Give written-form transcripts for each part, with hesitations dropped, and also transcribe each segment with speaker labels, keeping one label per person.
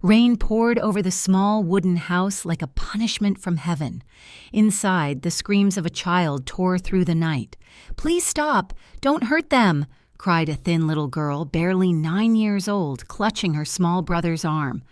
Speaker 1: Rain poured over the small wooden house like a punishment from heaven. Inside, the screams of a child tore through the night. "Please stop! Don't hurt them!" cried a thin little girl, barely 9 years old, clutching her small brother's arm.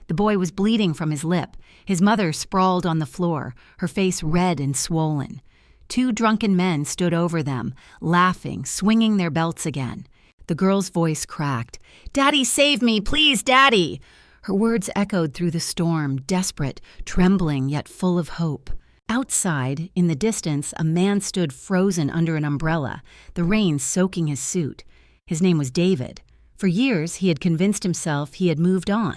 Speaker 1: The boy was bleeding from his lip. His mother sprawled on the floor, her face red and swollen. 2 drunken men stood over them, laughing, swinging their belts again. The girl's voice cracked. "Daddy, save me! Please, Daddy!" Her words echoed through the storm, desperate, trembling, yet full of hope. Outside, in the distance, a man stood frozen under an umbrella, the rain soaking his suit. His name was David. For years, he had convinced himself he had moved on,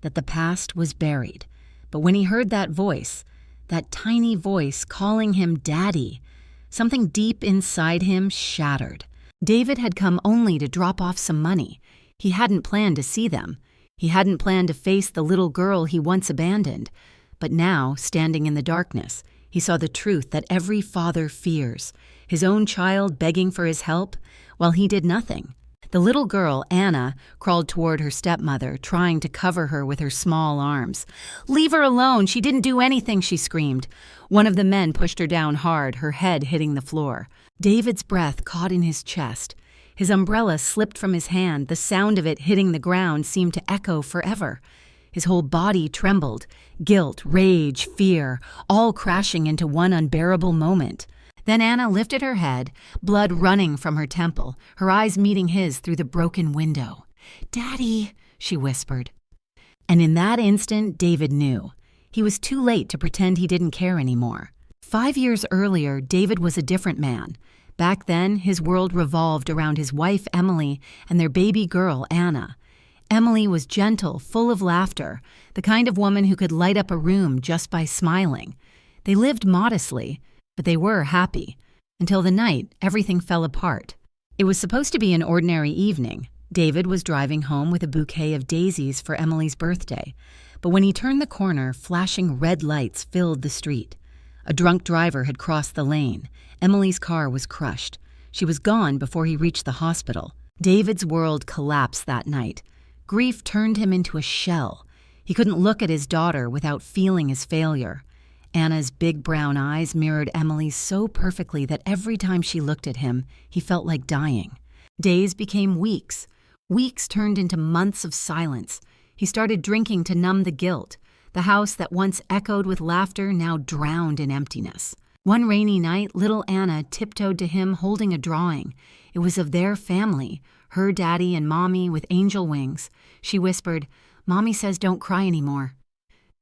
Speaker 1: that the past was buried. But when he heard that voice, that tiny voice calling him Daddy, something deep inside him shattered. David had come only to drop off some money. He hadn't planned to see them. He hadn't planned to face the little girl he once abandoned. But now, standing in the darkness, he saw the truth that every father fears, his own child begging for his help, while he did nothing. The little girl, Anna, crawled toward her stepmother, trying to cover her with her small arms. "Leave her alone! She didn't do anything!" she screamed. One of the men pushed her down hard, her head hitting the floor. David's breath caught in his chest. His umbrella slipped from his hand. The sound of it hitting the ground seemed to echo forever. His whole body trembled. Guilt, rage, fear, all crashing into one unbearable moment. Then Anna lifted her head, blood running from her temple, her eyes meeting his through the broken window. "Daddy," she whispered. And in that instant, David knew. He was too late to pretend he didn't care anymore. 5 years earlier, David was a different man. Back then, his world revolved around his wife, Emily, and their baby girl, Anna. Emily was gentle, full of laughter, the kind of woman who could light up a room just by smiling. They lived modestly, but they were happy. Until the night, everything fell apart. It was supposed to be an ordinary evening. David was driving home with a bouquet of daisies for Emily's birthday. But when he turned the corner, flashing red lights filled the street. A drunk driver had crossed the lane. Emily's car was crushed. She was gone before he reached the hospital. David's world collapsed that night. Grief turned him into a shell. He couldn't look at his daughter without feeling his failure. Anna's big brown eyes mirrored Emily's so perfectly that every time she looked at him, he felt like dying. Days became weeks. Weeks turned into months of silence. He started drinking to numb the guilt. The house that once echoed with laughter now drowned in emptiness. One rainy night, little Anna tiptoed to him holding a drawing. It was of their family, her daddy and mommy with angel wings. She whispered, "Mommy says don't cry anymore."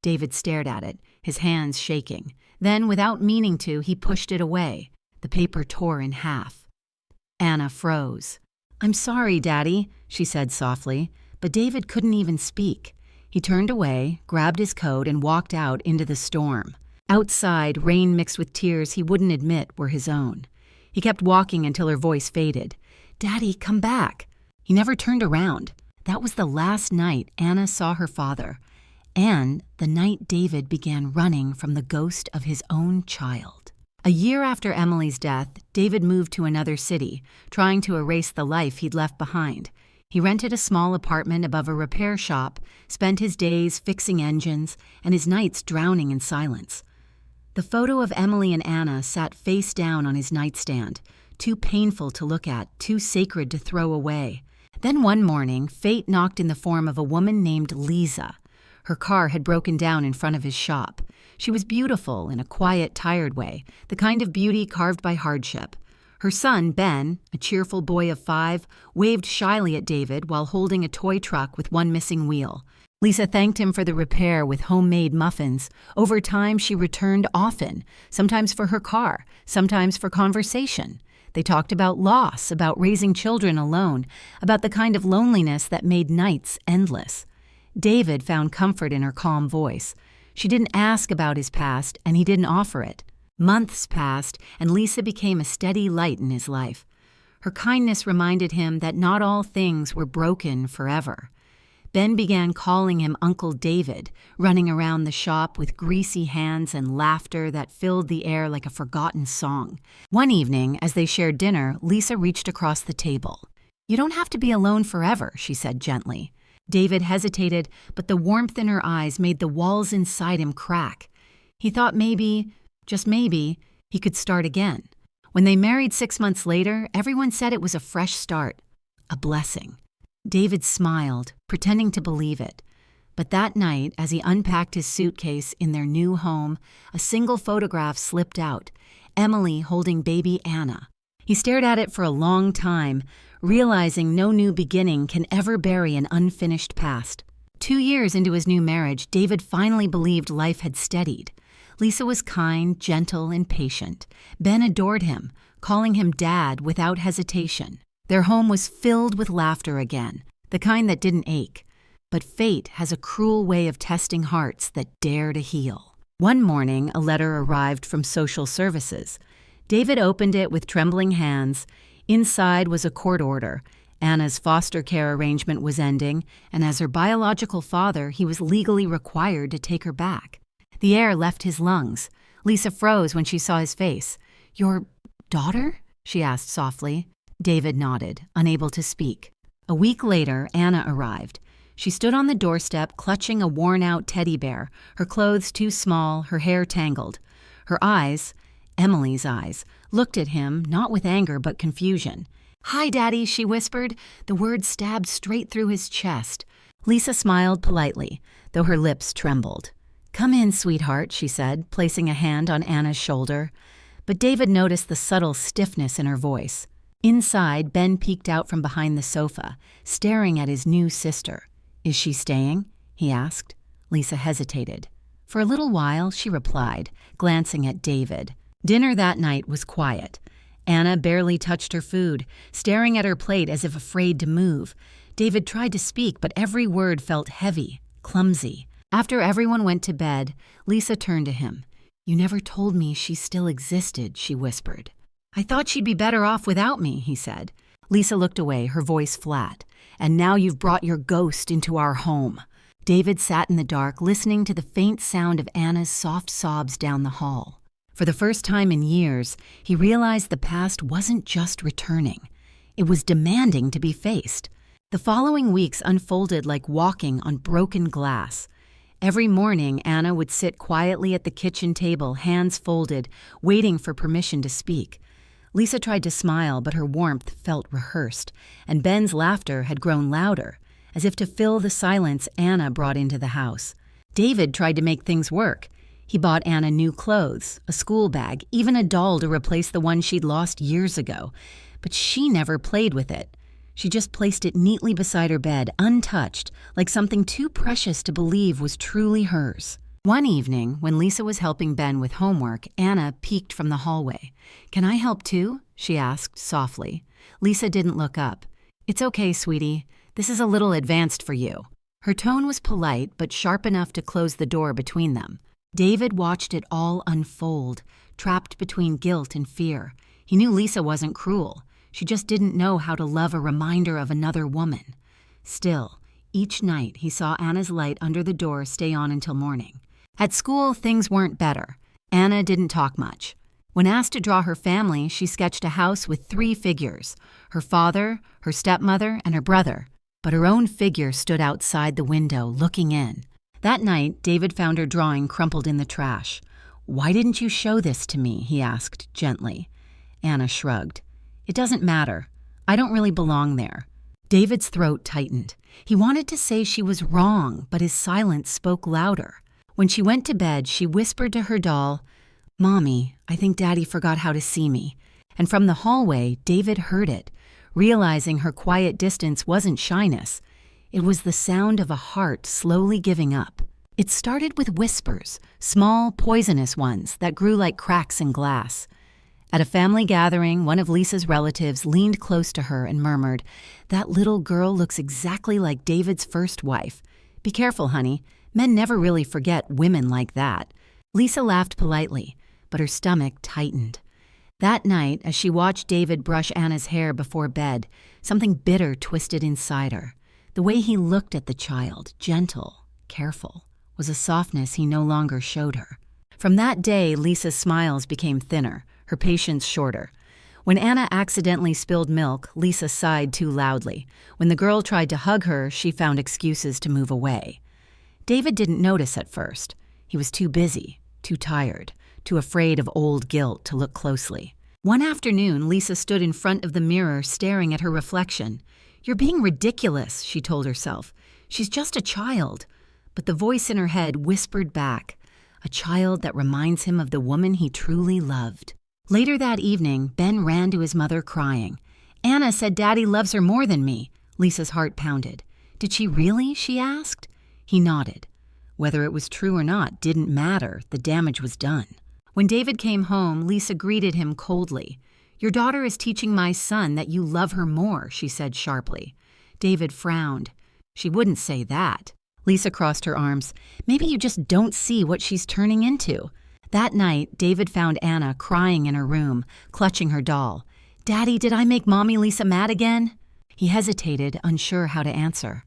Speaker 1: David stared at it, his hands shaking. Then, without meaning to, he pushed it away. The paper tore in half. Anna froze. "I'm sorry, Daddy," she said softly, but David couldn't even speak. He turned away, grabbed his coat, and walked out into the storm. Outside, rain mixed with tears he wouldn't admit were his own. He kept walking until her voice faded. "Daddy, come back." He never turned around. That was the last night Anna saw her father, and the night David began running from the ghost of his own child. A year after Emily's death, David moved to another city, trying to erase the life he'd left behind. He rented a small apartment above a repair shop, spent his days fixing engines, and his nights drowning in silence. The photo of Emily and Anna sat face down on his nightstand, too painful to look at, too sacred to throw away. Then one morning, fate knocked in the form of a woman named Lisa. Her car had broken down in front of his shop. She was beautiful in a quiet, tired way, the kind of beauty carved by hardship. Her son, Ben, a cheerful boy of 5, waved shyly at David while holding a toy truck with one missing wheel. Lisa thanked him for the repair with homemade muffins. Over time, she returned often, sometimes for her car, sometimes for conversation. They talked about loss, about raising children alone, about the kind of loneliness that made nights endless. David found comfort in her calm voice. She didn't ask about his past, and he didn't offer it. Months passed, and Lisa became a steady light in his life. Her kindness reminded him that not all things were broken forever. Ben began calling him Uncle David, running around the shop with greasy hands and laughter that filled the air like a forgotten song. One evening, as they shared dinner, Lisa reached across the table. "You don't have to be alone forever," she said gently. David hesitated, but the warmth in her eyes made the walls inside him crack. He thought maybe, just maybe, he could start again. When they married 6 months later, everyone said it was a fresh start, a blessing. David smiled, pretending to believe it. But that night, as he unpacked his suitcase in their new home, a single photograph slipped out, Emily holding baby Anna. He stared at it for a long time, realizing no new beginning can ever bury an unfinished past. 2 years into his new marriage, David finally believed life had steadied. Lisa was kind, gentle, and patient. Ben adored him, calling him Dad without hesitation. Their home was filled with laughter again, the kind that didn't ache. But fate has a cruel way of testing hearts that dare to heal. One morning, a letter arrived from social services. David opened it with trembling hands. Inside was a court order. Anna's foster care arrangement was ending, and as her biological father, he was legally required to take her back. The air left his lungs. Lisa froze when she saw his face. "Your daughter?" she asked softly. David nodded, unable to speak. A week later, Anna arrived. She stood on the doorstep, clutching a worn-out teddy bear, her clothes too small, her hair tangled. Her eyes, Emily's eyes, looked at him, not with anger but confusion. "Hi, Daddy," she whispered. The word stabbed straight through his chest. Lisa smiled politely, though her lips trembled. "Come in, sweetheart," she said, placing a hand on Anna's shoulder. But David noticed the subtle stiffness in her voice. Inside, Ben peeked out from behind the sofa, staring at his new sister. "Is she staying?" he asked. Lisa hesitated. For a little while, she replied, glancing at David. Dinner that night was quiet. Anna barely touched her food, staring at her plate as if afraid to move. David tried to speak, but every word felt heavy, clumsy. After everyone went to bed, Lisa turned to him. "You never told me she still existed," she whispered. "I thought she'd be better off without me," he said. Lisa looked away, her voice flat. "And now you've brought your ghost into our home." David sat in the dark, listening to the faint sound of Anna's soft sobs down the hall. For the first time in years, he realized the past wasn't just returning. It was demanding to be faced. The following weeks unfolded like walking on broken glass. Every morning, Anna would sit quietly at the kitchen table, hands folded, waiting for permission to speak. Lisa tried to smile, but her warmth felt rehearsed, and Ben's laughter had grown louder, as if to fill the silence Anna brought into the house. David tried to make things work. He bought Anna new clothes, a school bag, even a doll to replace the one she'd lost years ago. But she never played with it. She just placed it neatly beside her bed, untouched, like something too precious to believe was truly hers. One evening, when Lisa was helping Ben with homework, Anna peeked from the hallway. "Can I help too?" she asked softly. Lisa didn't look up. "It's okay, sweetie. This is a little advanced for you." Her tone was polite, but sharp enough to close the door between them. David watched it all unfold, trapped between guilt and fear. He knew Lisa wasn't cruel. She just didn't know how to love a reminder of another woman. Still, each night he saw Anna's light under the door stay on until morning. At school, things weren't better. Anna didn't talk much. When asked to draw her family, she sketched a house with 3 figures: her father, her stepmother, and her brother. But her own figure stood outside the window, looking in. That night, David found her drawing crumpled in the trash. "Why didn't you show this to me?" he asked gently. Anna shrugged. "It doesn't matter. I don't really belong there." David's throat tightened. He wanted to say she was wrong, but his silence spoke louder. When she went to bed, she whispered to her doll, "Mommy, I think Daddy forgot how to see me." And from the hallway, David heard it, realizing her quiet distance wasn't shyness. It was the sound of a heart slowly giving up. It started with whispers, small, poisonous ones that grew like cracks in glass. At a family gathering, one of Lisa's relatives leaned close to her and murmured, "That little girl looks exactly like David's first wife. Be careful, honey. Men never really forget women like that." Lisa laughed politely, but her stomach tightened. That night, as she watched David brush Anna's hair before bed, something bitter twisted inside her. The way he looked at the child, gentle, careful, was a softness he no longer showed her. From that day, Lisa's smiles became thinner, her patience shorter. When Anna accidentally spilled milk, Lisa sighed too loudly. When the girl tried to hug her, she found excuses to move away. David didn't notice at first. He was too busy, too tired, too afraid of old guilt to look closely. One afternoon, Lisa stood in front of the mirror staring at her reflection. "You're being ridiculous," she told herself. "She's just a child." But the voice in her head whispered back, a child that reminds him of the woman he truly loved. Later that evening, Ben ran to his mother crying. "Anna said Daddy loves her more than me." Lisa's heart pounded. "Did she really?" she asked. He nodded. Whether it was true or not didn't matter. The damage was done. When David came home, Lisa greeted him coldly. "Your daughter is teaching my son that you love her more," she said sharply. David frowned. "She wouldn't say that." Lisa crossed her arms. "Maybe you just don't see what she's turning into." That night, David found Anna crying in her room, clutching her doll. "Daddy, did I make Mommy Lisa mad again?" He hesitated, unsure how to answer.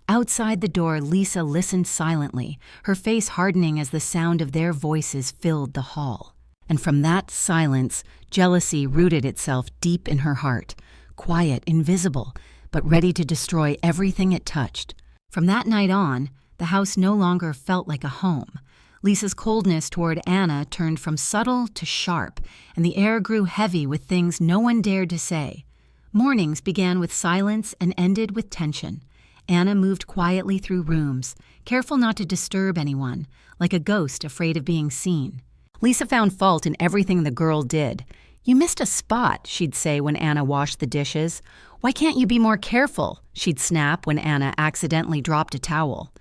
Speaker 1: Outside the door, Lisa listened silently, her face hardening as the sound of their voices filled the hall. And from that silence, jealousy rooted itself deep in her heart, quiet, invisible, but ready to destroy everything it touched. From that night on, the house no longer felt like a home. Lisa's coldness toward Anna turned from subtle to sharp, and the air grew heavy with things no one dared to say. Mornings began with silence and ended with tension. Anna moved quietly through rooms, careful not to disturb anyone, like a ghost afraid of being seen. Lisa found fault in everything the girl did. "You missed a spot," she'd say when Anna washed the dishes. "Why can't you be more careful?" she'd snap when Anna accidentally dropped a towel.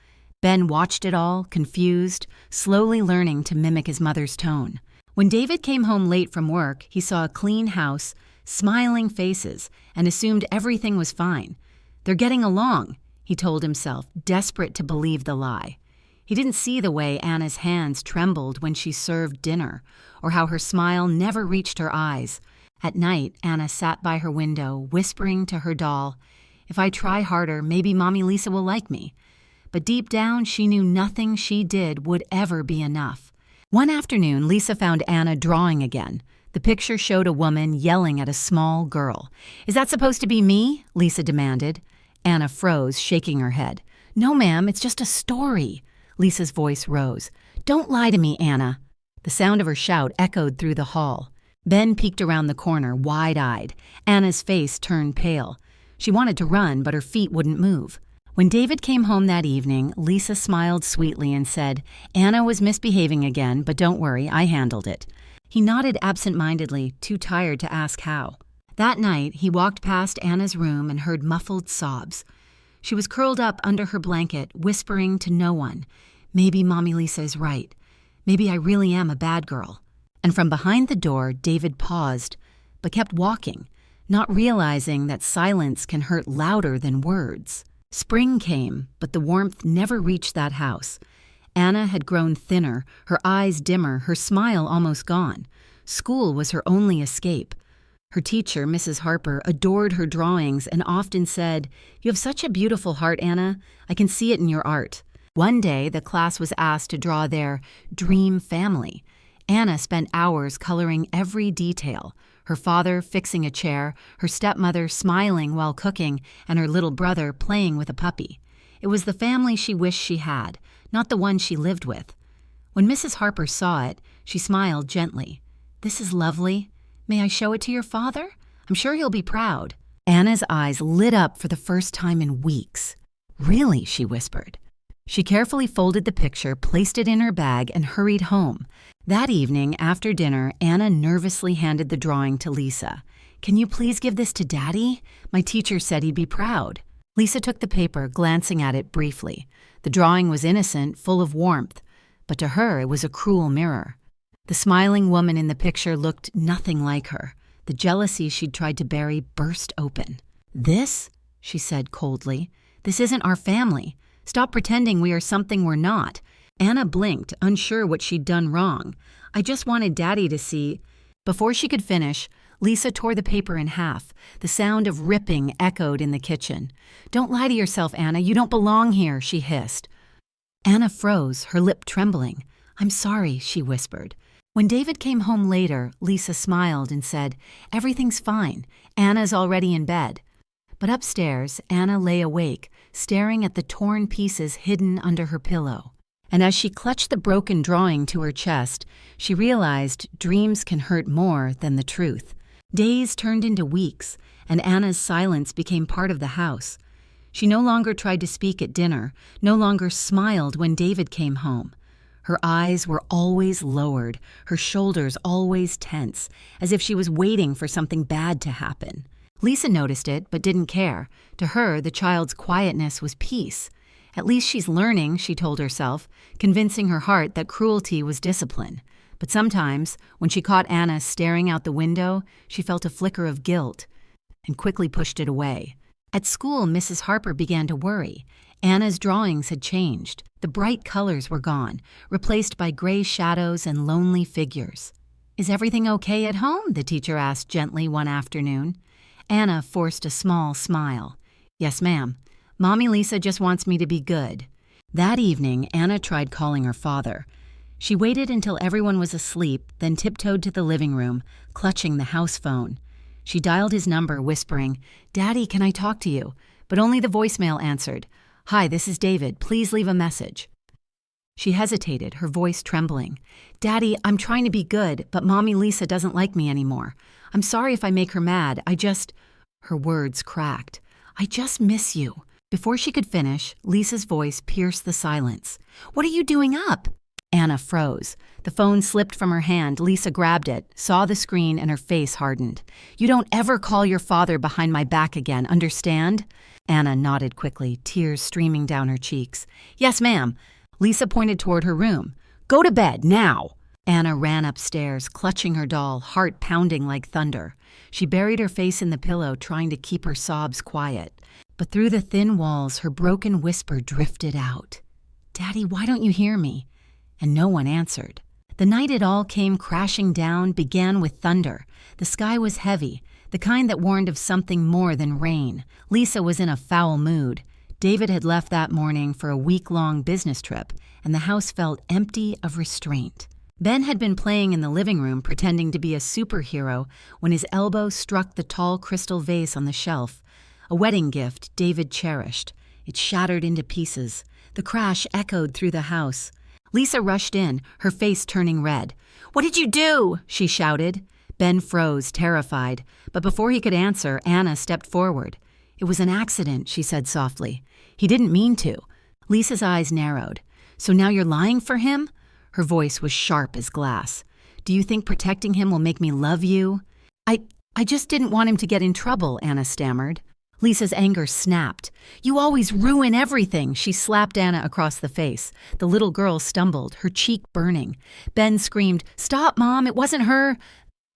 Speaker 1: Ben watched it all, confused, slowly learning to mimic his mother's tone. When David came home late from work, he saw a clean house, smiling faces, and assumed everything was fine. "They're getting along," he told himself, desperate to believe the lie. He didn't see the way Anna's hands trembled when she served dinner, or how her smile never reached her eyes. At night, Anna sat by her window, whispering to her doll, "If I try harder, maybe Mommy Lisa will like me." But deep down, she knew nothing she did would ever be enough. One afternoon, Lisa found Anna drawing again. The picture showed a woman yelling at a small girl. "Is that supposed to be me?" Lisa demanded. Anna froze, shaking her head. "No, ma'am, it's just a story." Lisa's voice rose. "Don't lie to me, Anna." The sound of her shout echoed through the hall. Ben peeked around the corner, wide-eyed. Anna's face turned pale. She wanted to run, but her feet wouldn't move. When David came home that evening, Lisa smiled sweetly and said, "Anna was misbehaving again, but don't worry, I handled it." He nodded absent-mindedly, too tired to ask how. That night, he walked past Anna's room and heard muffled sobs. She was curled up under her blanket, whispering to no one, "Maybe Mommy Lisa is right. Maybe I really am a bad girl." And from behind the door, David paused, but kept walking, not realizing that silence can hurt louder than words. Spring came, but the warmth never reached that house. Anna had grown thinner, her eyes dimmer, her smile almost gone. School was her only escape. Her teacher, Mrs. Harper, adored her drawings and often said, "You have such a beautiful heart, Anna. I can see it in your art." One day, the class was asked to draw their dream family. Anna spent hours coloring every detail. Her father fixing a chair, her stepmother smiling while cooking, and her little brother playing with a puppy. It was the family she wished she had, not the one she lived with. When Mrs. Harper saw it, she smiled gently. "This is lovely. May I show it to your father? I'm sure he'll be proud." Anna's eyes lit up for the first time in weeks. "Really?" she whispered. She carefully folded the picture, placed it in her bag, and hurried home. That evening, after dinner, Anna nervously handed the drawing to Lisa. "Can you please give this to Daddy? My teacher said he'd be proud." Lisa took the paper, glancing at it briefly. The drawing was innocent, full of warmth, but to her it was a cruel mirror. The smiling woman in the picture looked nothing like her. The jealousy she'd tried to bury burst open. "This?" she said coldly. "This isn't our family. Stop pretending we are something we're not." Anna blinked, unsure what she'd done wrong. "I just wanted Daddy to see." Before she could finish, Lisa tore the paper in half. The sound of ripping echoed in the kitchen. "Don't lie to yourself, Anna. You don't belong here," she hissed. Anna froze, her lip trembling. "I'm sorry," she whispered. When David came home later, Lisa smiled and said, "Everything's fine. Anna's already in bed." But upstairs, Anna lay awake, staring at the torn pieces hidden under her pillow. And as she clutched the broken drawing to her chest, she realized dreams can hurt more than the truth. Days turned into weeks, and Anna's silence became part of the house. She no longer tried to speak at dinner, no longer smiled when David came home. Her eyes were always lowered, her shoulders always tense, as if she was waiting for something bad to happen. Lisa noticed it, but didn't care. To her, the child's quietness was peace. At least she's learning, she told herself, convincing her heart that cruelty was discipline. But sometimes, when she caught Anna staring out the window, she felt a flicker of guilt and quickly pushed it away. At school, Mrs. Harper began to worry. Anna's drawings had changed. The bright colors were gone, replaced by gray shadows and lonely figures. "Is everything okay at home?" the teacher asked gently one afternoon. Anna forced a small smile. "Yes, ma'am. Mommy Lisa just wants me to be good." That evening, Anna tried calling her father. She waited until everyone was asleep, then tiptoed to the living room, clutching the house phone. She dialed his number, whispering, "Daddy, can I talk to you?" But only the voicemail answered. "Hi, this is David. Please leave a message." She hesitated, her voice trembling. "Daddy, I'm trying to be good, but Mommy Lisa doesn't like me anymore. I'm sorry if I make her mad. Her words cracked. "I just miss you." Before she could finish, Lisa's voice pierced the silence. "What are you doing up?" Anna froze. The phone slipped from her hand. Lisa grabbed it, saw the screen, and her face hardened. "You don't ever call your father behind my back again, understand?" Anna nodded quickly, tears streaming down her cheeks. "Yes, ma'am." Lisa pointed toward her room. "Go to bed, now!" Anna ran upstairs, clutching her doll, heart pounding like thunder. She buried her face in the pillow, trying to keep her sobs quiet. But through the thin walls, her broken whisper drifted out. "Daddy, why don't you hear me?" And no one answered. The night it all came crashing down began with thunder. The sky was heavy, the kind that warned of something more than rain. Lisa was in a foul mood. David had left that morning for a week-long business trip, and the house felt empty of restraint. Ben had been playing in the living room, pretending to be a superhero, when his elbow struck the tall crystal vase on the shelf. A wedding gift David cherished. It shattered into pieces. The crash echoed through the house. Lisa rushed in, her face turning red. "What did you do?" she shouted. Ben froze, terrified, but before he could answer, Anna stepped forward. "It was an accident," she said softly. "He didn't mean to." Lisa's eyes narrowed. "So now you're lying for him?" Her voice was sharp as glass. "Do you think protecting him will make me love you?" I just didn't want him to get in trouble," Anna stammered. Lisa's anger snapped. "You always ruin everything." She slapped Anna across the face. The little girl stumbled, her cheek burning. Ben screamed, "Stop, Mom, it wasn't her."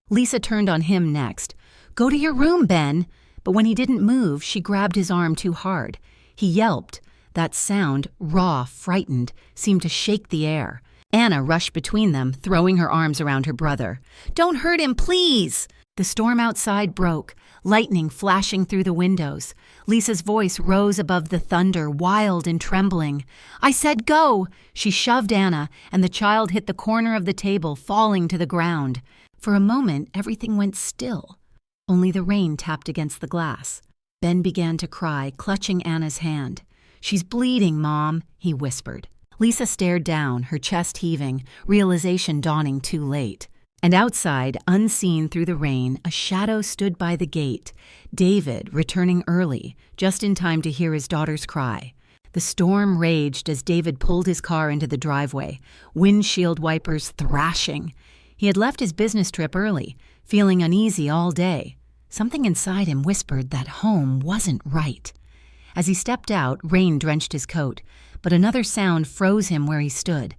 Speaker 1: Lisa turned on him next. "Go to your room, Ben." But when he didn't move, she grabbed his arm too hard. He yelped. That sound, raw, frightened, seemed to shake the air. Anna rushed between them, throwing her arms around her brother. "Don't hurt him, please!" The storm outside broke, lightning flashing through the windows. Lisa's voice rose above the thunder, wild and trembling. "I said go!" She shoved Anna, and the child hit the corner of the table, falling to the ground. For a moment, everything went still. Only the rain tapped against the glass. Ben began to cry, clutching Anna's hand. "She's bleeding, Mom," he whispered. Lisa stared down, her chest heaving, realization dawning too late. And outside, unseen through the rain, a shadow stood by the gate. David, returning early, just in time to hear his daughter's cry. The storm raged as David pulled his car into the driveway, windshield wipers thrashing. He had left his business trip early, feeling uneasy all day. Something inside him whispered that home wasn't right. As he stepped out, rain drenched his coat, but another sound froze him where he stood.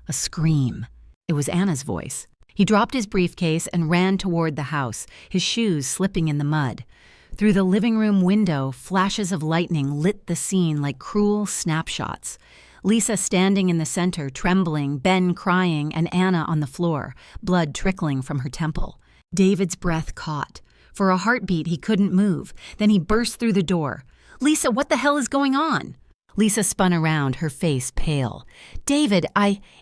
Speaker 1: A scream. It was Anna's voice. He dropped his briefcase and ran toward the house, his shoes slipping in the mud. Through the living room window, flashes of lightning lit the scene like cruel snapshots. Lisa standing in the center, trembling, Ben crying, and Anna on the floor, blood trickling from her temple. David's breath caught. For a heartbeat, he couldn't move. Then he burst through the door. "Lisa, what the hell is going on?" Lisa spun around, her face pale. "David,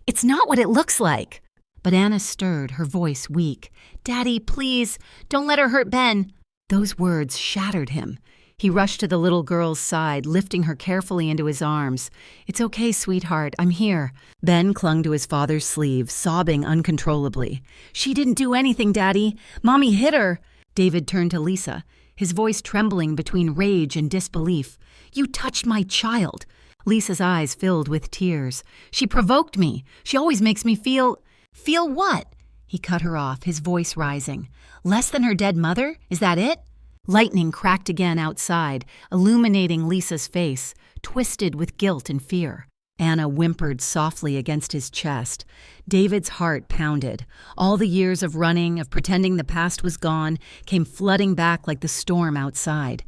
Speaker 1: it's not what it looks like." But Anna stirred, her voice weak. "Daddy, please, don't let her hurt Ben." Those words shattered him. He rushed to the little girl's side, lifting her carefully into his arms. "It's okay, sweetheart, I'm here." Ben clung to his father's sleeve, sobbing uncontrollably. "She didn't do anything, Daddy. Mommy hit her." David turned to Lisa, his voice trembling between rage and disbelief. "You touched my child." Lisa's eyes filled with tears. "She provoked me. She always makes me feel—" "Feel what?" He cut her off, his voice rising. "Less than her dead mother? Is that it?" Lightning cracked again outside, illuminating Lisa's face, twisted with guilt and fear. Anna whimpered softly against his chest. David's heart pounded. All the years of running, of pretending the past was gone, came flooding back like the storm outside.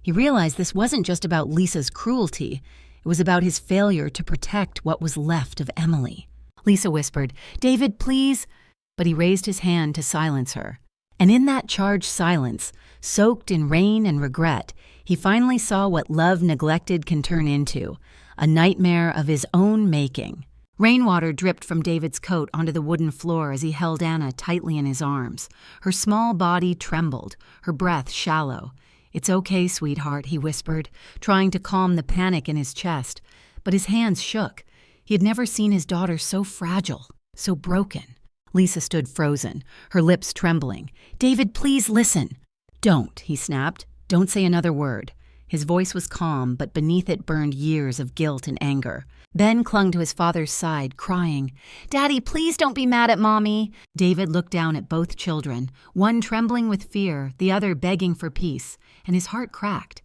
Speaker 1: He realized this wasn't just about Lisa's cruelty. It was about his failure to protect what was left of Emily. Lisa whispered, "David, please." But he raised his hand to silence her. And in that charged silence, soaked in rain and regret, he finally saw what love neglected can turn into, a nightmare of his own making. Rainwater dripped from David's coat onto the wooden floor as he held Anna tightly in his arms. Her small body trembled, her breath shallow. "It's okay, sweetheart," he whispered, trying to calm the panic in his chest. But his hands shook. He had never seen his daughter so fragile, so broken. Lisa stood frozen, her lips trembling. "David, please listen." "Don't," he snapped. "Don't say another word." His voice was calm, but beneath it burned years of guilt and anger. Ben clung to his father's side, crying, "Daddy, please don't be mad at Mommy." David looked down at both children, one trembling with fear, the other begging for peace, and his heart cracked.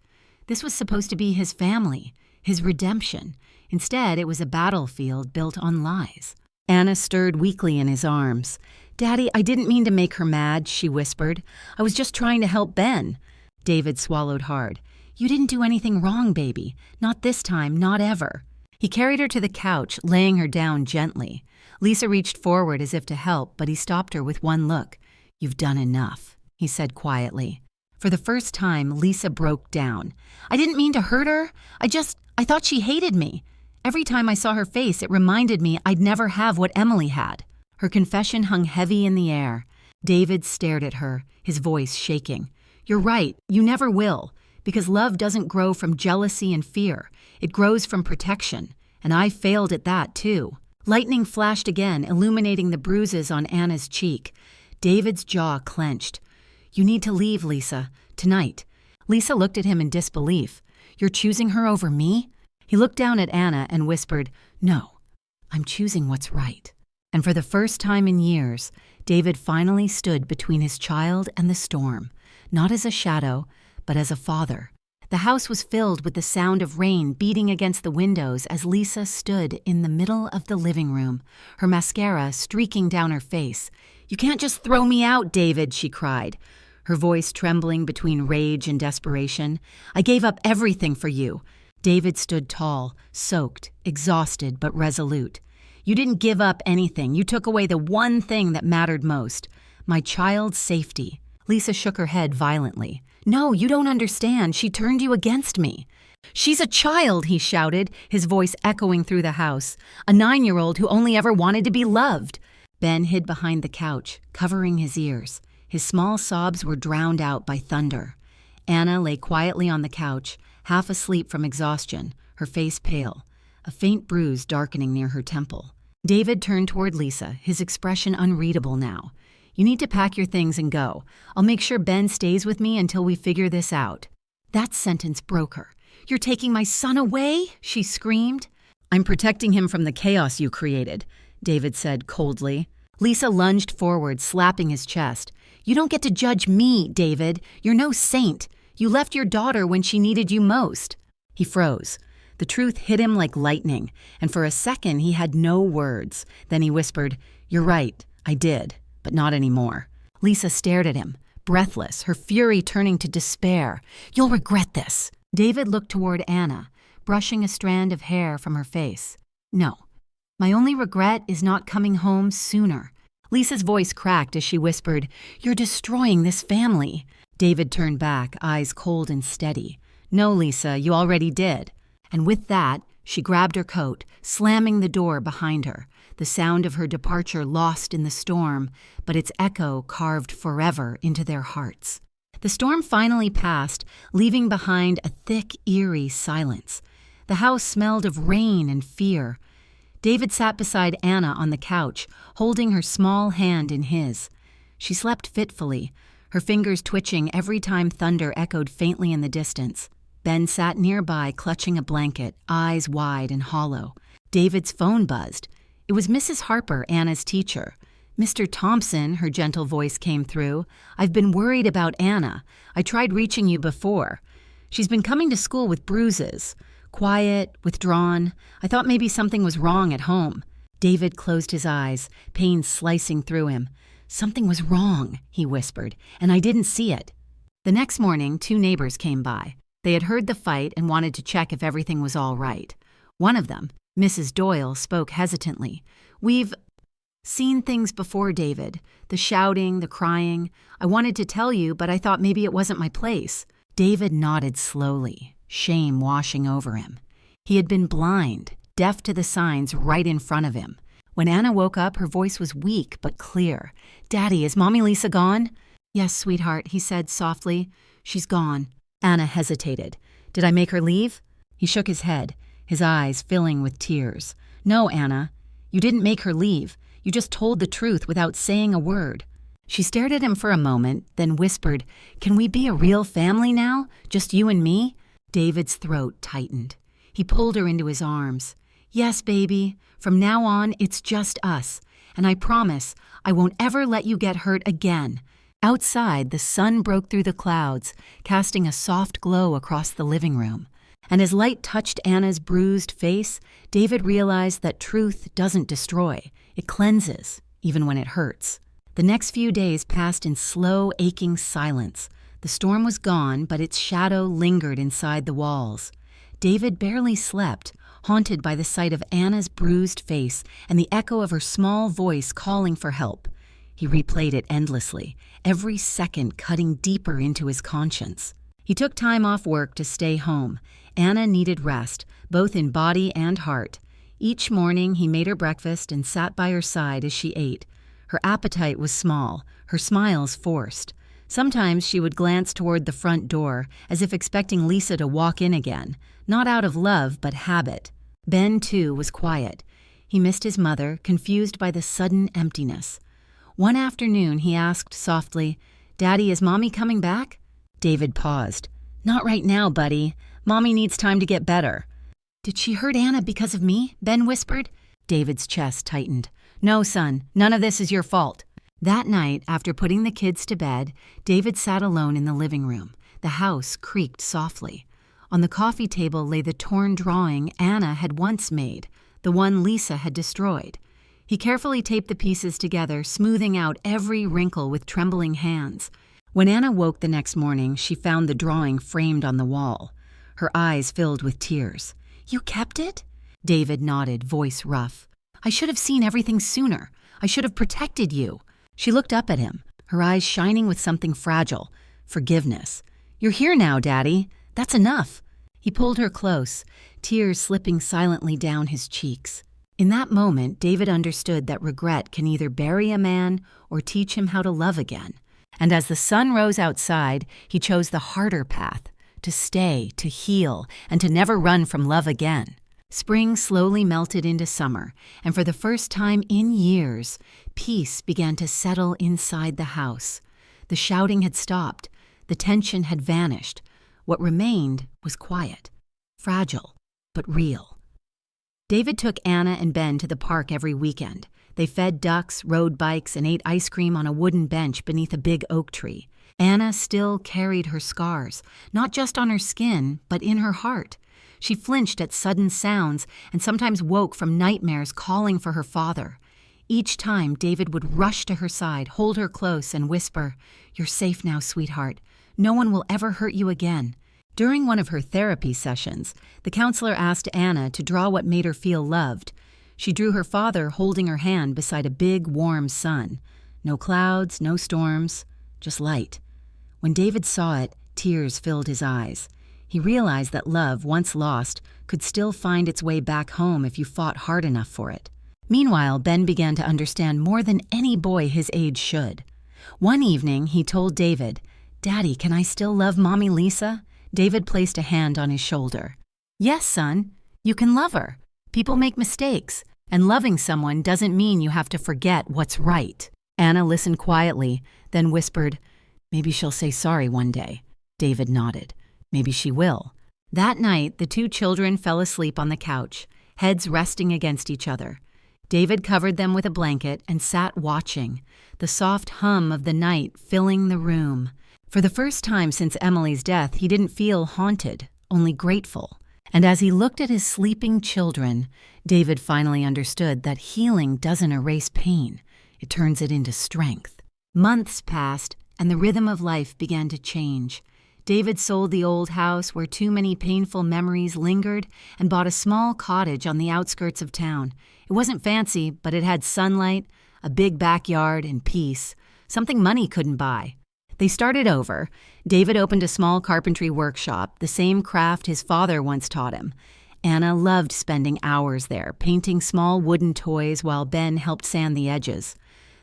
Speaker 1: This was supposed to be his family, his redemption. Instead, it was a battlefield built on lies. Anna stirred weakly in his arms. "Daddy, I didn't mean to make her mad," she whispered. "I was just trying to help Ben." David swallowed hard. "You didn't do anything wrong, baby. Not this time, not ever." He carried her to the couch, laying her down gently. Lisa reached forward as if to help, but he stopped her with one look. "You've done enough," he said quietly. For the first time, Lisa broke down. "I didn't mean to hurt her. I thought she hated me. Every time I saw her face, it reminded me I'd never have what Emily had." Her confession hung heavy in the air. David stared at her, his voice shaking. "You're right, you never will, because love doesn't grow from jealousy and fear. It grows from protection, and I failed at that too." Lightning flashed again, illuminating the bruises on Anna's cheek. David's jaw clenched. "You need to leave, Lisa, tonight." Lisa looked at him in disbelief. "You're choosing her over me?" He looked down at Anna and whispered, "No, I'm choosing what's right." And for the first time in years, David finally stood between his child and the storm, not as a shadow, but as a father. The house was filled with the sound of rain beating against the windows as Lisa stood in the middle of the living room, her mascara streaking down her face. "You can't just throw me out, David," she cried, her voice trembling between rage and desperation. "I gave up everything for you." David stood tall, soaked, exhausted, but resolute. "You didn't give up anything. You took away the one thing that mattered most, my child's safety." Lisa shook her head violently. "No, you don't understand. She turned you against me." "She's a child," he shouted, his voice echoing through the house. "A 9-year-old who only ever wanted to be loved." Ben hid behind the couch, covering his ears. His small sobs were drowned out by thunder. Anna lay quietly on the couch, half asleep from exhaustion, her face pale, a faint bruise darkening near her temple. David turned toward Lisa, his expression unreadable now. "You need to pack your things and go. I'll make sure Ben stays with me until we figure this out." That sentence broke her. "You're taking my son away?" she screamed. "I'm protecting him from the chaos you created," David said coldly. Lisa lunged forward, slapping his chest. "You don't get to judge me, David. You're no saint. You left your daughter when she needed you most." He froze. The truth hit him like lightning, and for a second he had no words. Then he whispered, "You're right, I did, but not anymore." Lisa stared at him, breathless, her fury turning to despair. "You'll regret this." David looked toward Anna, brushing a strand of hair from her face. "No, my only regret is not coming home sooner." Lisa's voice cracked as she whispered, "You're destroying this family." David turned back, eyes cold and steady. "No, Lisa, you already did." And with that, She grabbed her coat, slamming the door behind her, the sound of her departure lost in the storm, but its echo carved forever into their hearts. The storm finally passed, leaving behind a thick, eerie silence. The house smelled of rain and fear. David sat beside Anna on the couch, holding her small hand in his. She slept fitfully, her fingers twitching every time thunder echoed faintly in the distance. Ben sat nearby, clutching a blanket, eyes wide and hollow. David's phone buzzed. It was Mrs. Harper, Anna's teacher. "Mr. Thompson," her gentle voice came through. "I've been worried about Anna. I tried reaching you before. She's been coming to school with bruises. Quiet, withdrawn. I thought maybe something was wrong at home." David closed his eyes, pain slicing through him. "Something was wrong," he whispered, "and I didn't see it." The next morning, 2 neighbors came by. They had heard the fight and wanted to check if everything was all right. One of them, Mrs. Doyle, spoke hesitantly. "We've seen things before, David. The shouting, the crying. I wanted to tell you, but I thought maybe it wasn't my place." David nodded slowly, shame washing over him. He had been blind, deaf to the signs right in front of him. When Anna woke up, her voice was weak but clear. "Daddy, is Mommy Lisa gone?" "Yes, sweetheart," he said softly. "She's gone." Anna hesitated. "Did I make her leave?" He shook his head, his eyes filling with tears. "No, Anna, you didn't make her leave. You just told the truth without saying a word." She stared at him for a moment, then whispered, "Can we be a real family now? Just you and me?" David's throat tightened. He pulled her into his arms. "Yes, baby. From now on, it's just us. And I promise I won't ever let you get hurt again." Outside, the sun broke through the clouds, casting a soft glow across the living room. And as light touched Anna's bruised face, David realized that truth doesn't destroy. It cleanses, even when it hurts. The next few days passed in slow, aching silence. The storm was gone, but its shadow lingered inside the walls. David barely slept, haunted by the sight of Anna's bruised face and the echo of her small voice calling for help. He replayed it endlessly, every second cutting deeper into his conscience. He took time off work to stay home. Anna needed rest, both in body and heart. Each morning he made her breakfast and sat by her side as she ate. Her appetite was small, her smiles forced. Sometimes she would glance toward the front door, as if expecting Lisa to walk in again, not out of love but habit. Ben, too, was quiet. He missed his mother, confused by the sudden emptiness. One afternoon he asked softly, "Daddy, is Mommy coming back?" David paused. "Not right now, buddy. Mommy needs time to get better." "Did she hurt Anna because of me?" Ben whispered. David's chest tightened. "No, son, none of this is your fault." That night, after putting the kids to bed, David sat alone in the living room. The house creaked softly. On the coffee table lay the torn drawing Anna had once made, the one Lisa had destroyed. He carefully taped the pieces together, smoothing out every wrinkle with trembling hands. When Anna woke the next morning, she found the drawing framed on the wall. Her eyes filled with tears. "You kept it?" David nodded, voice rough. "I should have seen everything sooner. I should have protected you." She looked up at him, her eyes shining with something fragile. Forgiveness. "You're here now, Daddy. That's enough." He pulled her close, tears slipping silently down his cheeks. In that moment, David understood that regret can either bury a man or teach him how to love again. And as the sun rose outside, he chose the harder path, to stay, to heal, and to never run from love again. Spring slowly melted into summer, and for the first time in years, peace began to settle inside the house. The shouting had stopped, the tension had vanished. What remained was quiet, fragile, but real. David took Anna and Ben to the park every weekend. They fed ducks, rode bikes, and ate ice cream on a wooden bench beneath a big oak tree. Anna still carried her scars, not just on her skin, but in her heart. She flinched at sudden sounds and sometimes woke from nightmares calling for her father. Each time, David would rush to her side, hold her close, and whisper, "You're safe now, sweetheart. No one will ever hurt you again." During one of her therapy sessions, the counselor asked Anna to draw what made her feel loved. She drew her father holding her hand beside a big, warm sun. No clouds, no storms, just light. When David saw it, tears filled his eyes. He realized that love, once lost, could still find its way back home if you fought hard enough for it. Meanwhile, Ben began to understand more than any boy his age should. One evening, he told David, "Daddy, can I still love Mommy Lisa?" David placed a hand on his shoulder. "Yes, son, you can love her. People make mistakes, and loving someone doesn't mean you have to forget what's right." Anna listened quietly, then whispered, "Maybe she'll say sorry one day." David nodded. "Maybe she will." That night, the two children fell asleep on the couch, heads resting against each other. David covered them with a blanket and sat watching, the soft hum of the night filling the room. For the first time since Emily's death, he didn't feel haunted, only grateful. And as he looked at his sleeping children, David finally understood that healing doesn't erase pain. It turns it into strength. Months passed, and the rhythm of life began to change. David sold the old house where too many painful memories lingered and bought a small cottage on the outskirts of town. It wasn't fancy, but it had sunlight, a big backyard, and peace, something money couldn't buy. They started over. David opened a small carpentry workshop, the same craft his father once taught him. Anna loved spending hours there, painting small wooden toys while Ben helped sand the edges.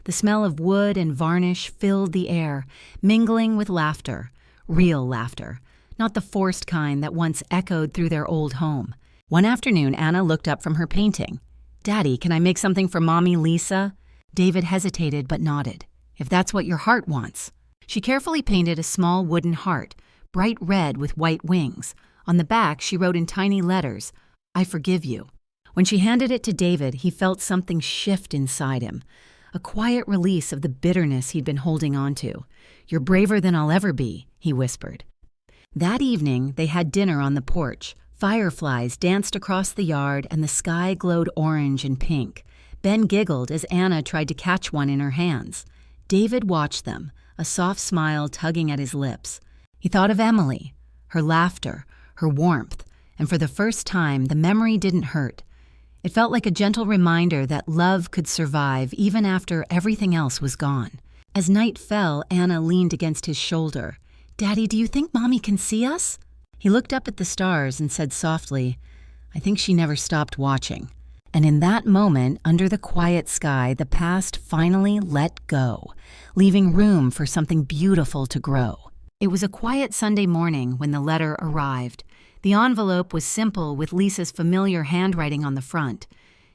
Speaker 1: The smell of wood and varnish filled the air, mingling with laughter. Real laughter, not the forced kind that once echoed through their old home. One afternoon, Anna looked up from her painting. "Daddy, can I make something for Mommy Lisa?" David hesitated but nodded. "If that's what your heart wants." She carefully painted a small wooden heart, bright red with white wings. On the back, she wrote in tiny letters, "I forgive you." When she handed it to David, he felt something shift inside him, a quiet release of the bitterness he'd been holding on to. "You're braver than I'll ever be," he whispered. That evening, they had dinner on the porch. Fireflies danced across the yard, and the sky glowed orange and pink. Ben giggled as Anna tried to catch one in her hands. David watched them, a soft smile tugging at his lips. He thought of Emily, her laughter, her warmth, and for the first time, the memory didn't hurt. It felt like a gentle reminder that love could survive even after everything else was gone. As night fell, Anna leaned against his shoulder. "Daddy, do you think Mommy can see us?" He looked up at the stars and said softly, "I think she never stopped watching." And in that moment, under the quiet sky, the past finally let go, leaving room for something beautiful to grow. It was a quiet Sunday morning when the letter arrived. The envelope was simple, with Lisa's familiar handwriting on the front.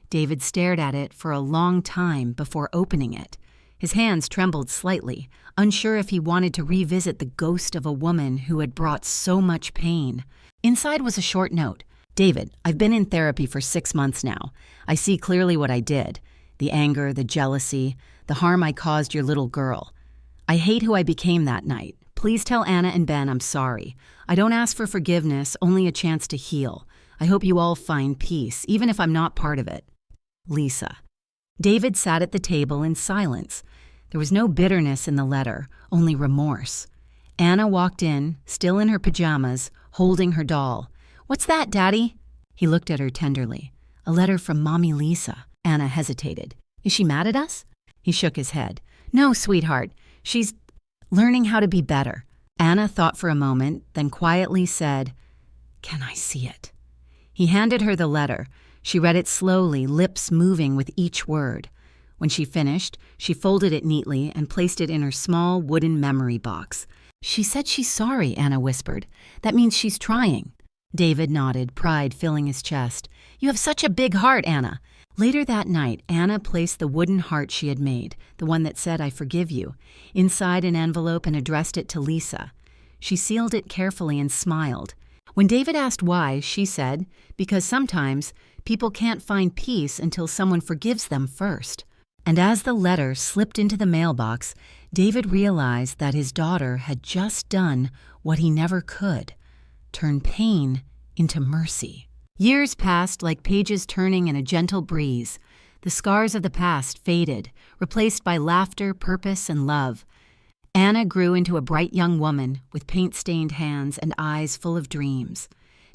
Speaker 1: David stared at it for a long time before opening it. His hands trembled slightly, unsure if he wanted to revisit the ghost of a woman who had brought so much pain. Inside was a short note. "David, I've been in therapy for 6 months now. I see clearly what I did. The anger, the jealousy, the harm I caused your little girl. I hate who I became that night. Please tell Anna and Ben I'm sorry. I don't ask for forgiveness, only a chance to heal. I hope you all find peace, even if I'm not part of it. Lisa." David sat at the table in silence. There was no bitterness in the letter, only remorse. Anna walked in, still in her pajamas, holding her doll. "What's that, Daddy?" He looked at her tenderly. "A letter from Mommy Lisa." Anna hesitated. "Is she mad at us?" He shook his head. "No, sweetheart. She's learning how to be better." Anna thought for a moment, then quietly said, "Can I see it?" He handed her the letter. She read it slowly, lips moving with each word. When she finished, she folded it neatly and placed it in her small wooden memory box. "She said she's sorry," Anna whispered. "That means she's trying." David nodded, pride filling his chest. "You have such a big heart, Anna." Later that night, Anna placed the wooden heart she had made, the one that said, "I forgive you," inside an envelope and addressed it to Lisa. She sealed it carefully and smiled. When David asked why, she said, "Because sometimes people can't find peace until someone forgives them first." And as the letter slipped into the mailbox, David realized that his daughter had just done what he never could, turn pain into mercy. Years passed like pages turning in a gentle breeze. The scars of the past faded, replaced by laughter, purpose, and love. Anna grew into a bright young woman with paint-stained hands and eyes full of dreams.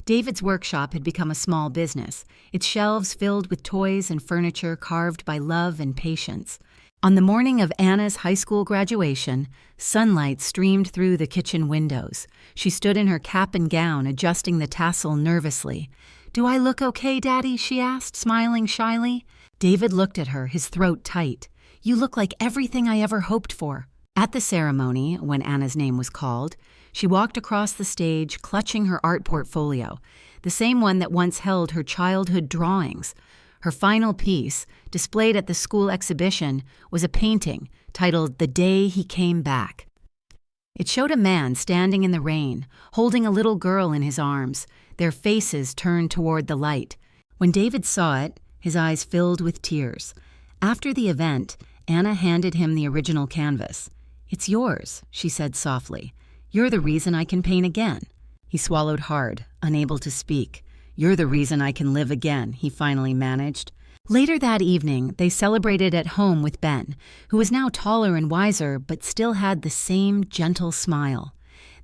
Speaker 1: David's workshop had become a small business, its shelves filled with toys and furniture carved by love and patience. On the morning of Anna's high school graduation, sunlight streamed through the kitchen windows. She stood in her cap and gown, adjusting the tassel nervously. "Do I look okay, Daddy?" she asked, smiling shyly. David looked at her, his throat tight. "You look like everything I ever hoped for." At the ceremony, when Anna's name was called, she walked across the stage, clutching her art portfolio, the same one that once held her childhood drawings. Her final piece, displayed at the school exhibition, was a painting titled "The Day He Came Back." It showed a man standing in the rain, holding a little girl in his arms, their faces turned toward the light. When David saw it, his eyes filled with tears. After the event, Anna handed him the original canvas. "It's yours," she said softly. "You're the reason I can paint again." He swallowed hard, unable to speak. "You're the reason I can live again," he finally managed. Later that evening, they celebrated at home with Ben, who was now taller and wiser but still had the same gentle smile.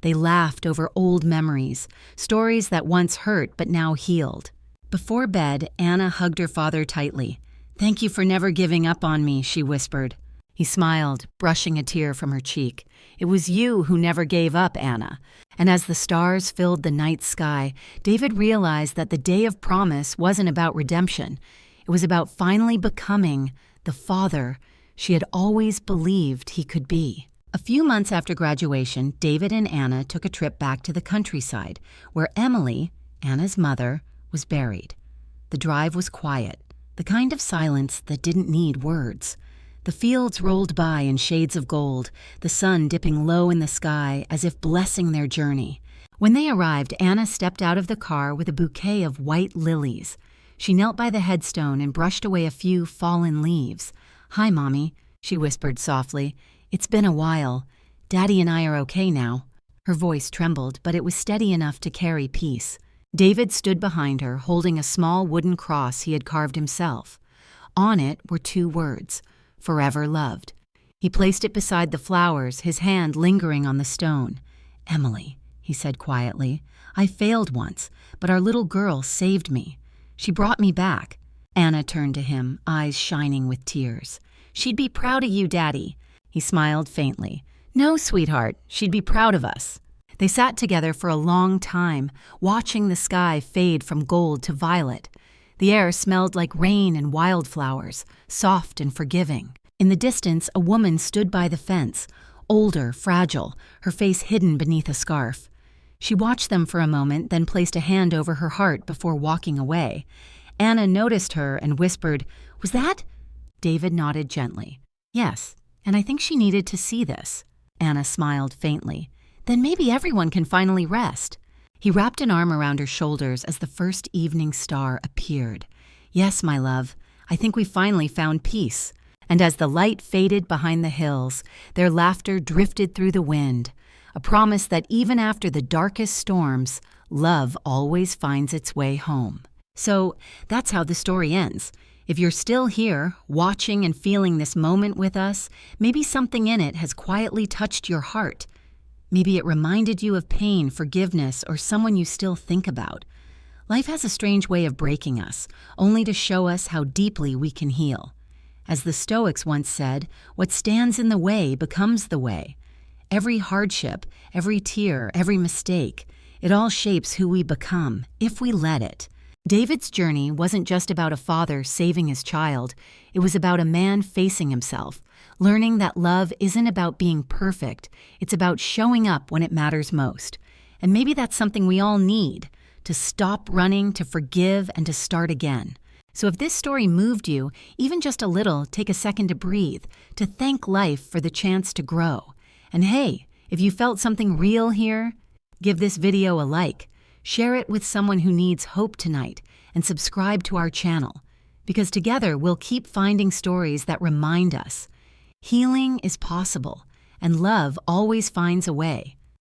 Speaker 1: They laughed over old memories, stories that once hurt but now healed. Before bed, Anna hugged her father tightly. "Thank you for never giving up on me," she whispered. He smiled, brushing a tear from her cheek. "It was you who never gave up, Anna." And as the stars filled the night sky, David realized that the day of promise wasn't about redemption. It was about finally becoming the father she had always believed he could be. A few months after graduation, David and Anna took a trip back to the countryside, where Emily, Anna's mother, was buried. The drive was quiet, the kind of silence that didn't need words. The fields rolled by in shades of gold, the sun dipping low in the sky as if blessing their journey. When they arrived, Anna stepped out of the car with a bouquet of white lilies. She knelt by the headstone and brushed away a few fallen leaves. "Hi, Mommy," she whispered softly. "It's been a while. Daddy and I are okay now." Her voice trembled, but it was steady enough to carry peace. David stood behind her, holding a small wooden cross he had carved himself. On it were 2 words, "Forever loved." He placed it beside the flowers, his hand lingering on the stone. "Emily," he said quietly, "I failed once, but our little girl saved me. She brought me back." Anna turned to him, eyes shining with tears. "She'd be proud of you, Daddy." He smiled faintly. "No, sweetheart, she'd be proud of us." They sat together for a long time, watching the sky fade from gold to violet. The air smelled like rain and wildflowers, soft and forgiving. In the distance, a woman stood by the fence, older, fragile, her face hidden beneath a scarf. She watched them for a moment, then placed a hand over her heart before walking away. Anna noticed her and whispered, "Was that?" David nodded gently. "Yes, and I think she needed to see this." Anna smiled faintly. "Then maybe everyone can finally rest." He wrapped an arm around her shoulders as the first evening star appeared. "Yes, my love, I think we finally found peace." And as the light faded behind the hills, their laughter drifted through the wind, a promise that even after the darkest storms, love always finds its way home. So that's how the story ends. If you're still here, watching and feeling this moment with us, maybe something in it has quietly touched your heart. Maybe it reminded you of pain, forgiveness, or someone you still think about. Life has a strange way of breaking us, only to show us how deeply we can heal. As the Stoics once said, what stands in the way becomes the way. Every hardship, every tear, every mistake, it all shapes who we become, if we let it. David's journey wasn't just about a father saving his child. It was about a man facing himself, learning that love isn't about being perfect. It's about showing up when it matters most. And maybe that's something we all need, to stop running, to forgive, and to start again. So if this story moved you, even just a little, take a second to breathe, to thank life for the chance to grow. And hey, if you felt something real here, give this video a like. Share it with someone who needs hope tonight, and subscribe to our channel, because together we'll keep finding stories that remind us healing is possible, and love always finds a way.